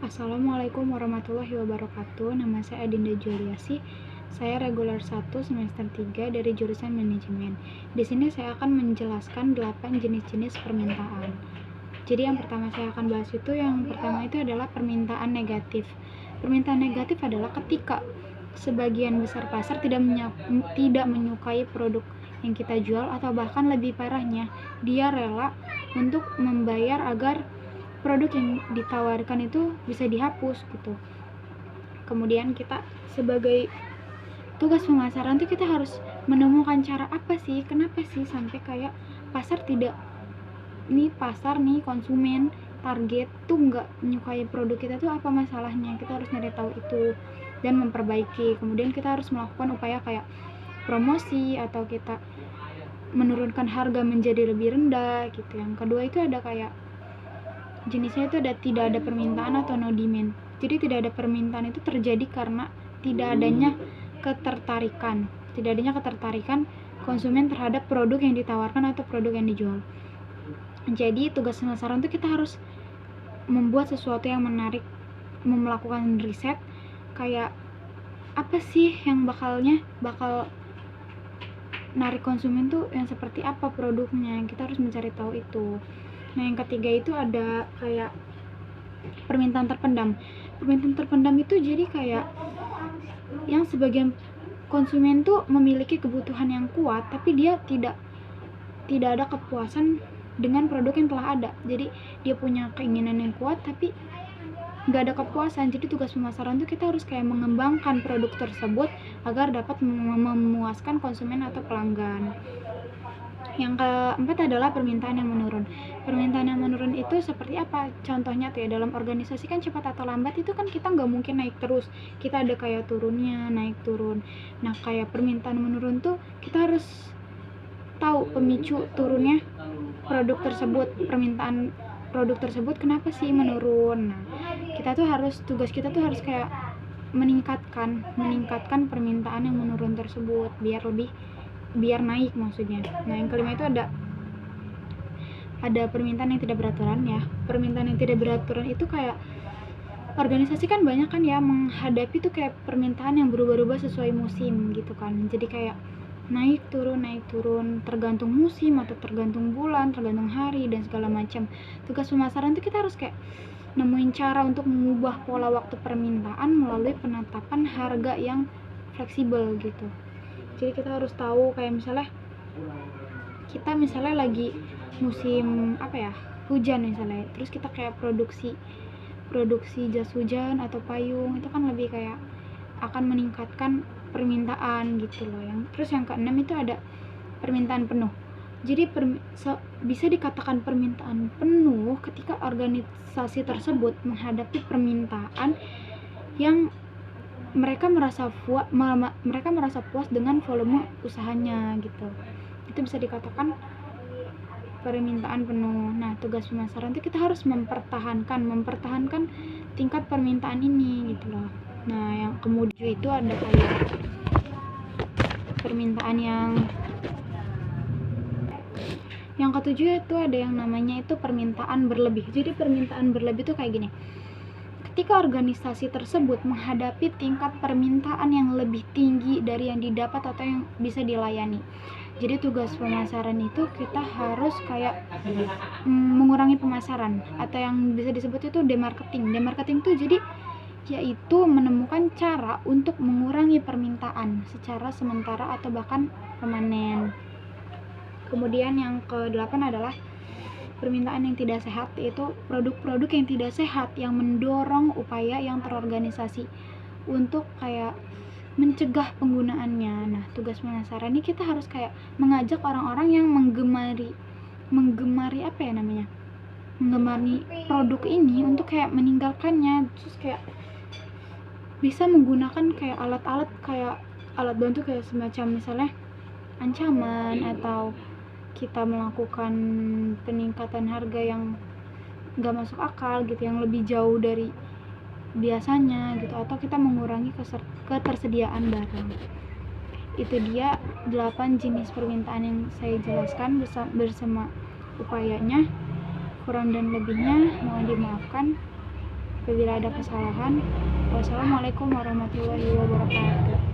Assalamualaikum warahmatullahi wabarakatuh. Nama saya Adinda Juliasi. Saya reguler 1 semester 3 dari jurusan manajemen. Di sini saya akan menjelaskan 8 jenis-jenis permintaan. Jadi yang pertama saya akan bahas yang pertama itu adalah permintaan negatif. Permintaan negatif adalah ketika sebagian besar pasar tidak menyukai produk yang kita jual, atau bahkan lebih parahnya, dia rela untuk membayar agar produk yang ditawarkan itu bisa dihapus gitu. Kemudian kita sebagai tugas pemasaran tuh kita harus menemukan cara apa sih, kenapa sih sampai kayak pasar konsumen target tuh nggak menyukai produk kita tuh, apa masalahnya. Kita harus nyari tahu itu dan memperbaiki. Kemudian kita harus melakukan upaya kayak promosi atau kita menurunkan harga menjadi lebih rendah gitu. Yang kedua itu ada kayak jenisnya itu tidak ada permintaan atau no demand. Jadi tidak ada permintaan itu terjadi karena tidak adanya ketertarikan konsumen terhadap produk yang ditawarkan atau produk yang dijual. Jadi tugas pemasaran itu kita harus membuat sesuatu yang menarik, melakukan riset kayak apa sih yang bakal narik konsumen tuh, yang seperti apa produknya. Kita harus mencari tahu itu. Nah, yang ketiga itu ada kayak permintaan terpendam. Permintaan terpendam itu jadi kayak yang sebagian konsumen tuh memiliki kebutuhan yang kuat, tapi dia tidak ada kepuasan dengan produk yang telah ada. Jadi dia punya keinginan yang kuat tapi nggak ada kepuasan. Jadi tugas pemasaran tuh kita harus kayak mengembangkan produk tersebut agar dapat memuaskan konsumen atau pelanggan. Yang keempat adalah permintaan yang menurun. Permintaan yang menurun itu seperti apa? Contohnya tuh ya, dalam organisasi kan cepat atau lambat itu kan kita nggak mungkin naik terus. Kita ada kayak turunnya, naik turun. Nah, kayak permintaan menurun tuh kita harus tahu pemicu turunnya produk tersebut, permintaan produk tersebut kenapa sih menurun. Nah, tugas kita tuh harus kayak meningkatkan permintaan yang menurun tersebut biar naik maksudnya. Nah, yang kelima itu ada permintaan yang tidak beraturan ya. Permintaan yang tidak beraturan itu kayak organisasi kan banyak kan ya menghadapi tuh kayak permintaan yang berubah-ubah sesuai musim gitu kan. Jadi kayak naik turun tergantung musim atau tergantung bulan, tergantung hari dan segala macam. Tugas pemasaran itu kita harus kayak nemuin cara untuk mengubah pola waktu permintaan melalui penetapan harga yang fleksibel gitu. Jadi kita harus tahu kayak misalnya lagi musim hujan misalnya, terus kita kayak produksi jas hujan atau payung, itu kan lebih kayak akan meningkatkan permintaan gitu loh. Terus yang keenam itu ada permintaan penuh. Jadi bisa dikatakan permintaan penuh ketika organisasi tersebut menghadapi permintaan yang mereka merasa puas dengan volume usahanya gitu. Itu bisa dikatakan permintaan penuh. Nah, tugas pemasaran itu kita harus mempertahankan tingkat permintaan ini gitu loh. Nah, yang kemudian itu ada kayak permintaan yang ketujuh itu ada yang namanya itu permintaan berlebih. Jadi permintaan berlebih itu kayak gini. Ketika organisasi tersebut menghadapi tingkat permintaan yang lebih tinggi dari yang didapat atau yang bisa dilayani. Jadi tugas pemasaran itu kita harus kayak mengurangi pemasaran, atau yang bisa disebut itu demarketing. Demarketing itu jadi yaitu menemukan cara untuk mengurangi permintaan secara sementara atau bahkan permanen. Kemudian yang ke-8 adalah permintaan yang tidak sehat, yaitu produk-produk yang tidak sehat yang mendorong upaya yang terorganisasi untuk kayak mencegah penggunaannya. Nah, tugas pemasaran ini kita harus kayak mengajak orang-orang yang menggemari produk ini untuk kayak meninggalkannya, terus kayak bisa menggunakan kayak alat bantu kayak semacam misalnya ancaman, atau kita melakukan peningkatan harga yang nggak masuk akal gitu, yang lebih jauh dari biasanya gitu, atau kita mengurangi ketersediaan barang. Itu dia 8 jenis permintaan yang saya jelaskan bersama upayanya. Kurang dan lebihnya mohon dimaafkan. apabila ada kesalahan. Wassalamualaikum warahmatullahi wabarakatuh.